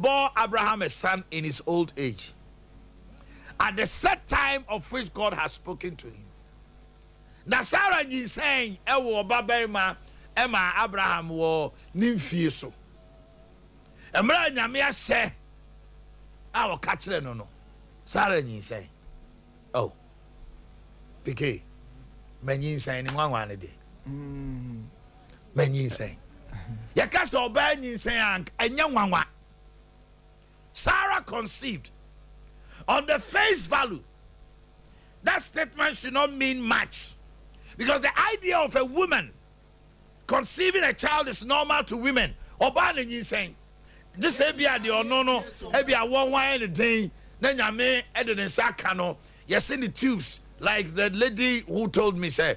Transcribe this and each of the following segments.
bore Abraham a son in his old age, at the set time of which God has spoken to him. Now Sarah is saying, "Ewo babarima Emma Abraham wo nimfie so." Emra nyame ahye a wo ka kire no no. Sarah is saying, "Oh, PK, manyin saying ni nwanwa ne de." Manyin saying. Yakasa oba nyin saying enya nwanwa. Sarah conceived. On the face value, that statement should not mean much, because the idea of a woman conceiving a child is normal to women. Oba nyin saying, just say be the no e be a one the day na nyame e de nsa no, you see the tubes, like the lady who told me say,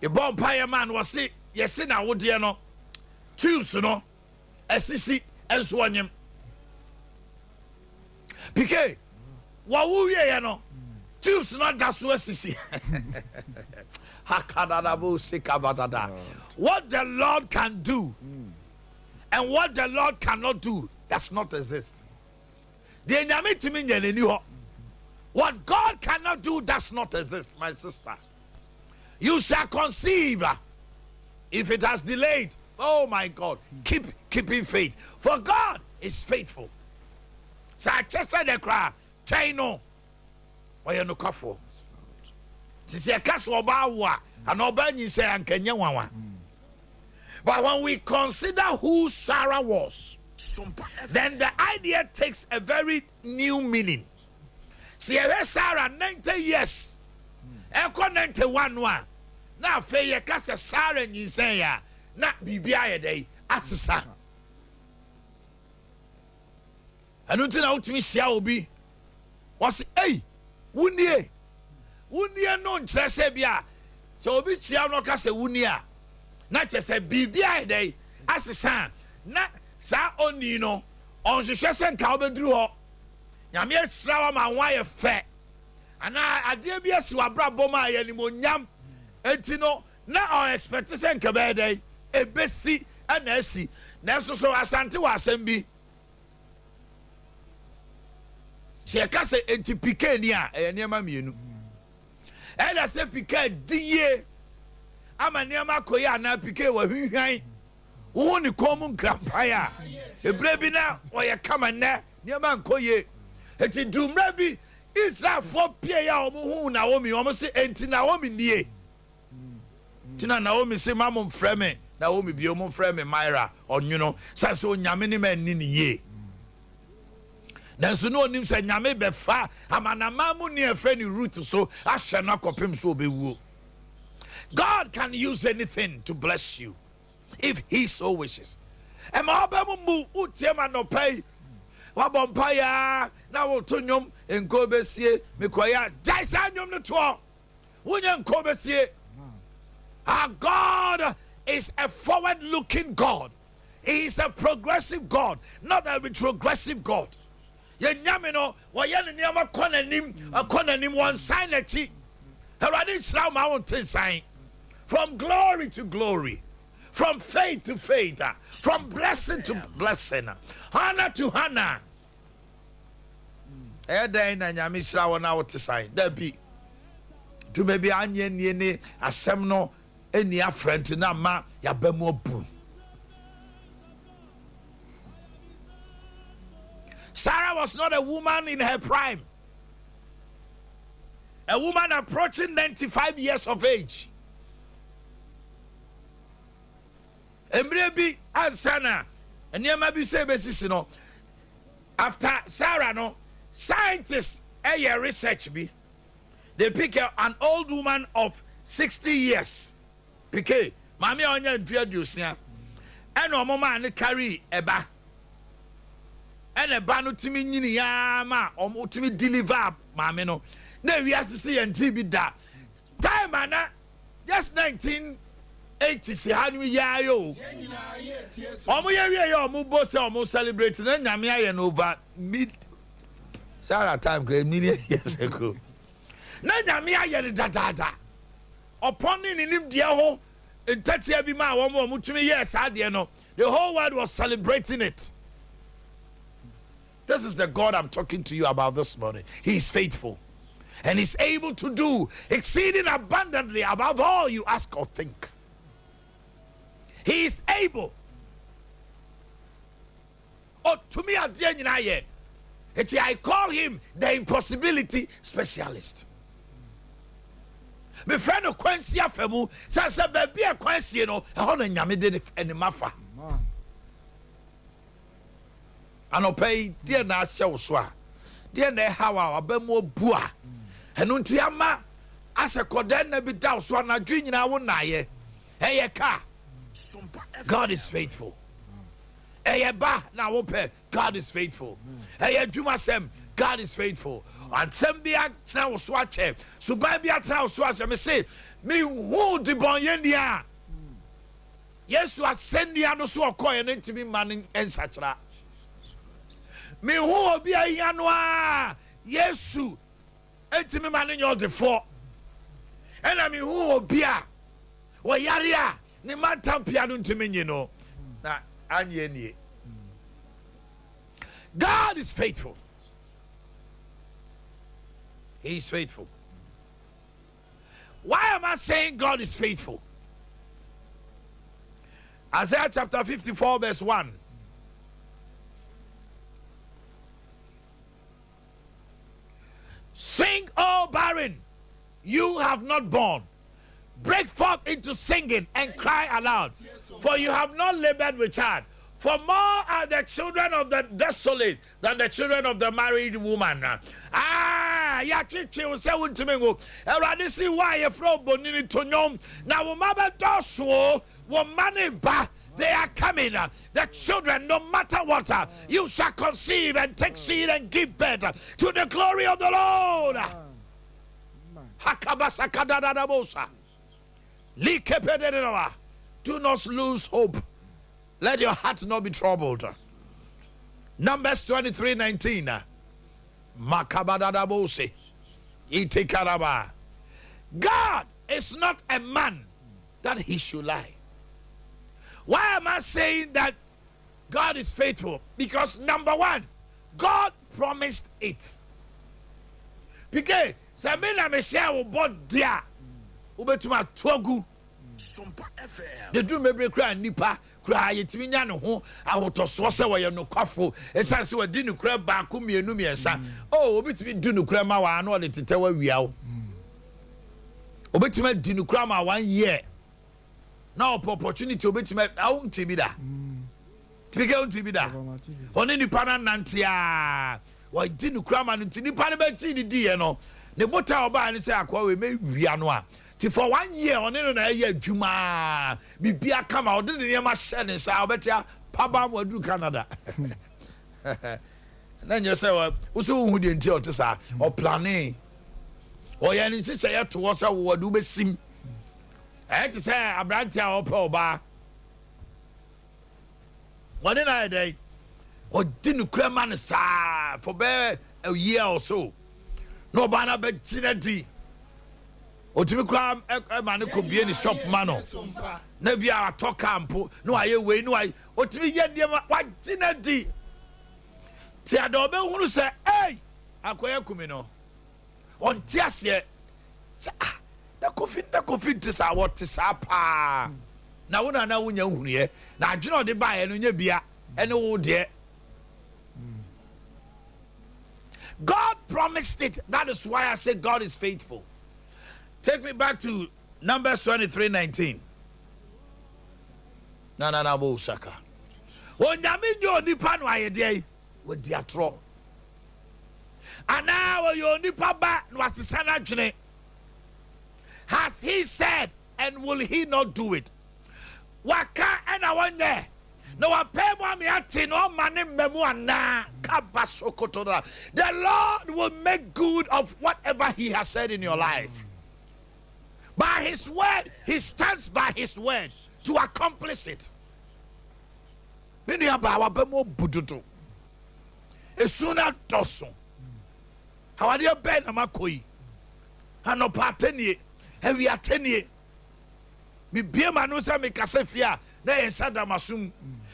a vampire man was say, you see na wo de no tubes no asisi enso onyem PK wa wo wie ye no tubes no gaso asisi. What the Lord can do and what the Lord cannot do does not exist. What God cannot do does not exist, my sister. You shall conceive. If it has delayed, oh my God, keeping faith, for God is faithful. So I just said the cry, Chino, or you no kafo. This is a castle about and Obani say and Kenya Wawa. But when we consider who Sarah was, then the idea takes a very new meaning. See, Sarah 90 years, Eko 91 one. Now fe kasa Sarah ni say ya na bibia ye dey asesa. Anu tina utimi hia obi. Was hey, wunie no nkyerese bia. So obi chia no kasa wunie na kyese bibia ye dey asesa. Na sa oni no onhwehwe se nka obeduru ho. Nyame asra wa ma wan ye fe. Ana ade bia si wabra boma ye ni monyam. Enti no na on expectation ke be dey ebesi ana asi na so asante wa asem bi se ka se enti pike ni a enema mienu e da se pike diye ama nema koyi ana pike wa hwihwan wo ni komu nkrampa ya ebre bi na oye kama na nema nkoye enti dumra bi Israel for pie ya omo hu na wo mi omo se enti na wo mi nie Tina Naomi say mamum frame Naomi bi omum frame Myra onwuno say so nyame ni man ni ye nanso no onim say nyame be fa amanamamu ni efre ni root so ahye na kopem so obewuo. God can use anything to bless you if he so wishes. E ma obemu mu utiema no pay wa bompaya na wo to nyom enko besie mekoya jaisa nyom no to wonye enko besie. Our God is a forward-looking God. He is a progressive God, not a retrogressive God. Yenyamino, wayani niyama konanim one sign eti. Heradi Israel mountain sign. From glory to glory, from faith to faith, from blessing to blessing, honor to honor. Eda ina nyami Israel na wote sign. Debi. Tu maybe anye niene asemno. Any friend na ma ya bemo bu. Sarah was not a woman in her prime. A woman approaching 95 years of age. Emrebi ansana. And you might be saying, no. After Sarah, no, scientists a research be. They pick an old woman of 60 years. PK, mami onya ntuadusia. Eno omoma ne carry eba. Ene ba no timi nyini ya ma omo timi deliver mami no. Na wi asese yenti bi da. Time ana just 1980 si hanu ya yo. Omo ye wi ya omo bo se omo celebrate na nyame aye no over mid Sarah time great million years ago. Na nyame aye ne dada. Upon in him dear ho in 30 be ma one more mutumi yes no the whole world was celebrating it. This is the God I'm talking to you about this morning. He is faithful. And he's able to do exceeding abundantly above all you ask or think. He is able. Oh, to me, I call him the impossibility specialist. My friend Quincy Afemu says, baby, Quincy, no, I hold a yamid and the mafa. And I'll pay dear na show swa. Dear ne how our bemo bua. And untiama as a coden be down swana dream in our naye. Hey, car. God is faithful. Hey, ba na wope. God is faithful. Hey, Jumasem. God is faithful. And Sambia Tao Swatch. So Babia Tao Swatch. I say, me who the Boyendia. Yes, you are sending no so coy and into me manning and such. Me who be a yanwa. Yes, you enter me manning your default. And I mean who be a. Well, Yaria. Ni man piano to me, you know. Na anye. God is faithful. He is faithful. Why am I saying God is faithful? Isaiah chapter 54 verse 1. Sing, O barren, you have not borne. Break forth into singing and cry aloud, for you have not labored with child. For more are the children of the desolate than the children of the married woman. Ya chichi will say to me, Radisi, why you from Bonini to Nom? Now, Mama Dosso, money ba, they are coming. The children, no matter what, you shall conceive and take seed and give birth to the glory of the Lord. Do not lose hope. Let your heart not be troubled. Numbers 23:19. Makabadadabose. Itekaraba. God is not a man that he should lie. Why am I saying that God is faithful? Because number one, God promised it. Because Sabina Michelle bought there. Ubetuma Togu. Sompa FM. The dream every cry nipa. Cry it me no ho ahotoso se we no kwafo esan se we di no kra ba ko mienu miensa oh obetimi di no kra ma wa na ole tete wa wia wo obetimi di no kra ma 1 year na opportunity obetimi awunti bi da tibike unti bi da oni nipa na nantia wa di no kra ma no nipa na ba ti di ye no ne bota oba ni se akwa we me wia no a for 1 year on it na ye adwuma bibia kama odi ne yema hye ne sa obetia paba mo adu Canada na nye se wo so hu de nti o te sa o planning o ye ni sise ye to wo sa wo du besim e te se abrantia o pe oba woni na dey o di nu krama ne sa for be a year or so no bana be tinadi otimi kwa mane ko bie ni shop mano na bia ato campo no aye we no aye otimi ye de wa gina di ti ado be hunu se akoya kumi no on ti ase se na kofi ti sa what ti sa pa na wona na wunya hunu ye na adwene ode ba ye no nya bia ene wo de God promised it. That is why I say God is faithful. Take me back to Numbers 23:19. Na bo saka. Onyame nyo nipa no ayede wo diatro. Ana wo yo nipa ba no asesa na dwene. Has he said and will he not do it? Waka ena wonye. No wape mo ami ati no mane memu ana kabasokotoda. The Lord will make good of whatever he has said in your life. By his word, he stands by his word to accomplish it. Many about our more buduto. As soon as dosso. How are you ben amakoi? Hano pateni, and we are 10 years. Be beer manusa me casefia, there is Sadamasum.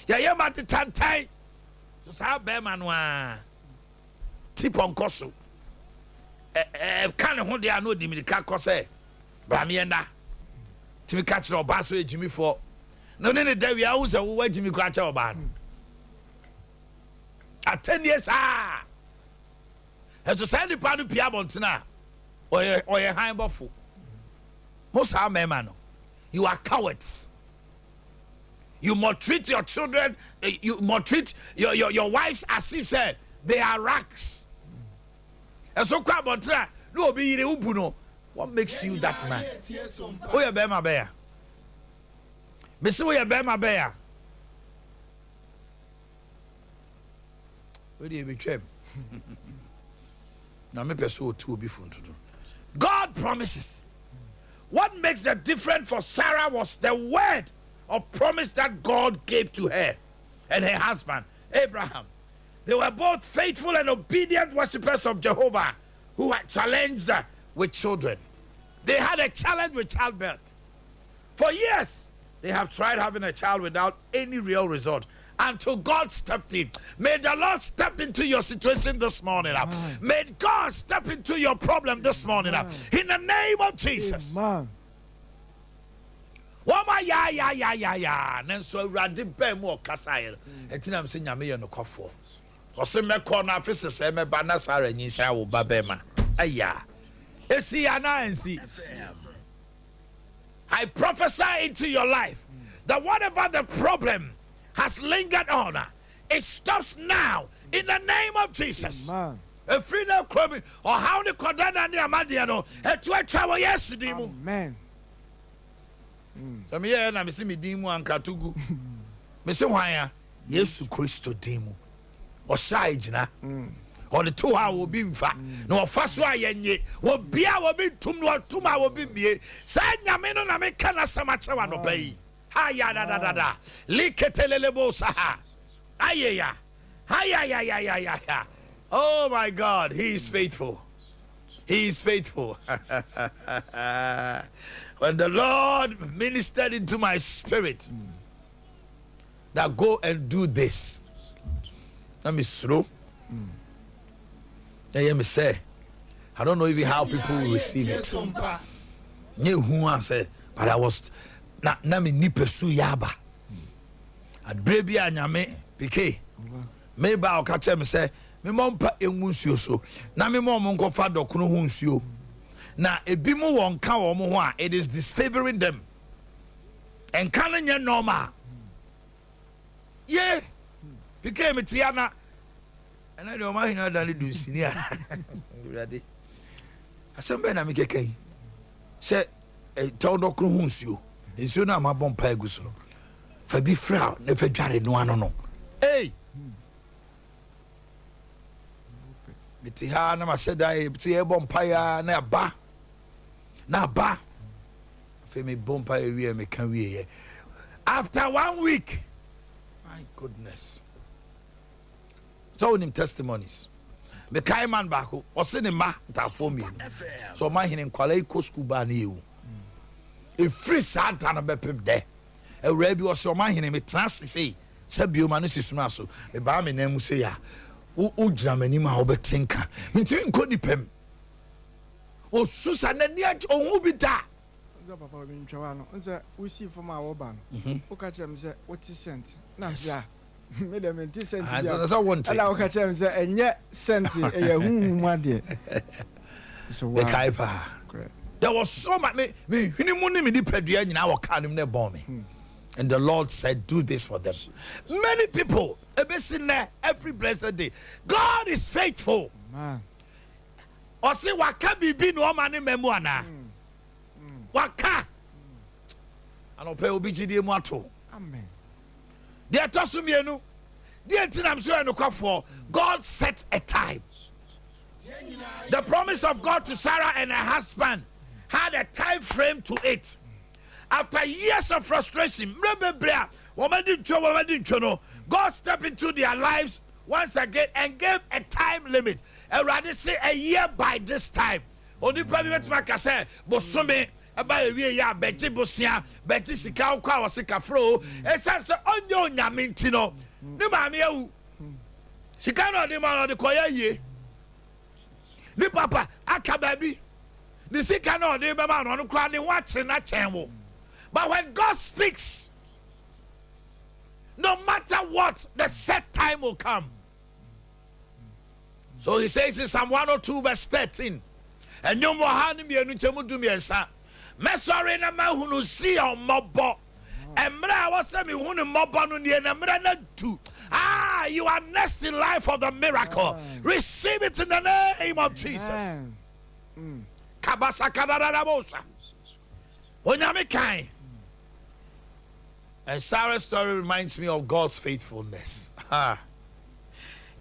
Yayamati tantai. So sa be manwa. tip on koso. Kind of one day I know the Midika Cose, Bramienda. Timmy catch no basso, Jimmy for. No, then the day we are also where Jimmy Cratch our band. At 10 years, and to send the Padu Piabontina or a high buffalo. Most how man, you are cowards. You maltreat your children, you maltreat your wives as if said they are racks. And so Kwabontra, no be the ubuno. What makes you that man? Oh, you bear my bear. Miss, oh, you bear my bear. Where do you betray? Now, me pursue two before to do. God promises. What makes the difference for Sarah was the word of promise that God gave to her and her husband, Abraham. They were both faithful and obedient worshippers of Jehovah who had challenged her with children. They had a challenge with childbirth. For years, they have tried having a child without any real result until God stepped in. May the Lord step into your situation this morning. May God step into your problem this morning. In the name of Jesus. Amen. Wama ya. Nenso radi be mo kasaye. Etina mse nyame ye no kwafo. Ose me ko na afise se me ba na Sara nyisa wo ba be ma. Aya. Esi ana ensi. I prophesy into your life that whatever the problem has lingered on, it stops now in the name of Jesus. Amen. A final crummy or how the Kodana near Madiano, a 12 hour yesterday. Amen. So me and I miss me dimu and Katugu. Miss Waya, Yesu Christo dimu. Or Shaijna. Or the 2 hour will be in fact. No, first why ye will be our big tumor, 2 hour be. Send Yamino Namekana Samacha no pay. Haya da. Liketelebo saha. Ayaya. Haya. Oh my God, He is faithful. He is faithful. When the Lord ministered into my spirit, that go and do this. Let me slow. Hear me say, I don't know even how people will receive it. You who I say, but I was na me ni pursue yaba. Adrebi anyame pike. Me ba o ka tell me say, me mom pa enwusuo so. Na me mom nko fa dokunu ho nsuo. Na ebi mu won ka wo mo ho a, it is disfavoring them. And can nye normal. Yeah. Pike me tiana. And I don't mind how to do senior. Ready? Asembe na me kekai. Say tell dokunu ho nsuo. Nsuo na ma bom pa egu so. Fa bi fra na fa dware no ano no. Hey. Miti ha na ma seda e ti e bom pa ya na ba. Na ba. Fe me bom pa e wi e me kan wi e. After 1 week. My goodness. Told him testimonies. Me kai man back o se ne ma ta for me. So ma hinin kwala ko school ba na ewu. A free Santa no bepep there. A rabi was your man him trans say Sabio Manusi Sumaso, a barmy name say ya. O Germany ma obetinka. Mintin ko ni pem. O Susan and yet o who be that. Papa bin Chawano. We see from our ban. O catch him say what is sent. Now yeah. Made them in cent. I want allow catch him say and yet sent a whom dear. So the Kaipa. There was so much me in our kind of bomb me. And the Lord said, do this for them. Many people every blessed day. God is faithful. Or say waka bibi no man memoana. Waka. And ope obi gidi mu ato. Amen. They toss me enu. They I'm sure no for God set a time. The promise of God to Sarah and her husband had a time frame to it. After years of frustration, God stepped into their lives once again and gave a time limit. And rather say a year by this time. Only probably to say, Bosome, about a year, Betty Bosia, Betty Sikau, Sika Fro, and Sansa on your Yamintino. No, mammy, she cannot demand on the choir ye. Ni papa aka baby. Ni sika no de be ma no kra ni wache na chen wo. But when God speaks, no matter what, the set time will come. So he says in Psalm 102 verse 13, and no more hand me enu chemu du me ensa. Me sorry na ma hunu si o mobo. Emra was me hunu mobo no ne emra na tu. You are next in life of the miracle. Receive it in the name of Jesus. Kabasa kadarabosa. Onyame kai. And Sarah's story reminds me of God's faithfulness.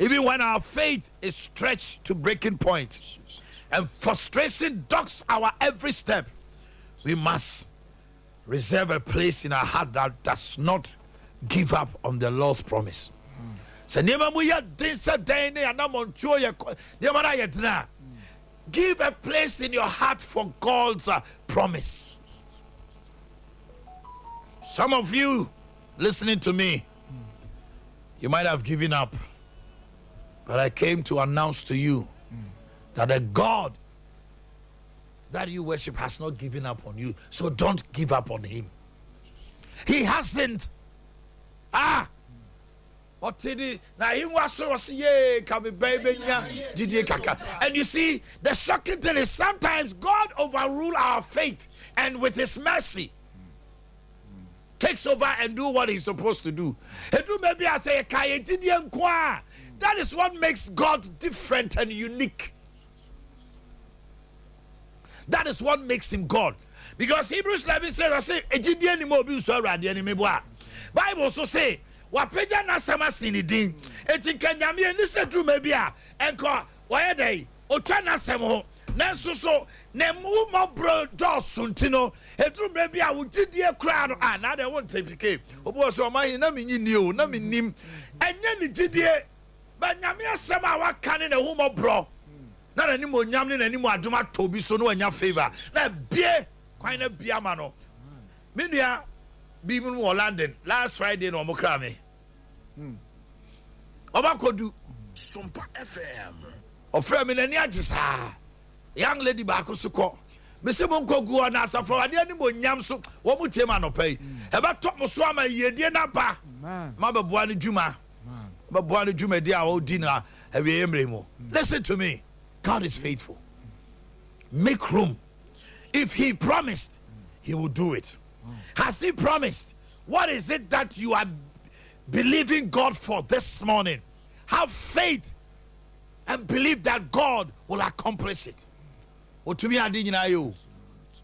Even when our faith is stretched to breaking point and frustration dogs our every step, we must reserve a place in our heart that does not give up on the Lord's promise. Give a place in your heart for God's promise. Some of you listening to me, you might have given up, but I came to announce to you that the God that you worship has not given up on you, so don't give up on him. He hasn't. And you see, the shocking thing is sometimes God overrules our faith and with his mercy takes over and do what he's supposed to do. That is what makes God different and unique. That is what makes him God. Because Hebrews 11 says, Bible also say, wapeja na sama sinidin. Eti kanyami enise dru mebia enko wayedai otwa na sem ho. Nanso so na mu mo bro dosuntino edru mebia wugidie kra no na de won tepike. Obo so omanhene na menyi ni o na menim. Enye ni gidie ba nyame asem a waka ne hu mo bro. Na na ni mo nyam ne na ni mo adoma tobi so no anya favor. Na bie kwan na bia ma no. Menua Bimun wa London last Friday no mokra me. Obakodu Sompa FM. Ofra me nani agisa. Young lady ba akosukọ. Me se mo nkogu na asafo ade ani mo nyam so wo mu tie ma no pai. E ba top mo so ama yedie na ba. Ma ba boa ne dwuma. Ba boa ne dwuma dia o di na awie emre mo. Listen to me. God is faithful. Make room. If he promised, he will do it. Has he promised? What is it that you are believing God for this morning? Have faith and believe that God will accomplish it. Otumi ade nyina ye o.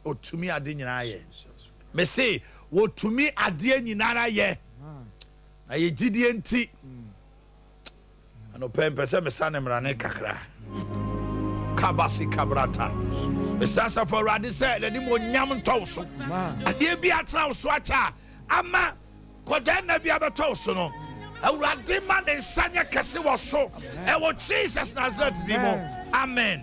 Otumi ade nyina ye. Me say otumi ade nyina ye. Na ye gidie nti. Ano pempese me sanemra ne kakra. Kabasi kabrata. Sasa for radi say le ni mo nyam ntawso ade bi atra so acha ama kodan na bi abeto no awrade ma ne nsanya kese wo so e wo Jesus Nazareth di mo amen.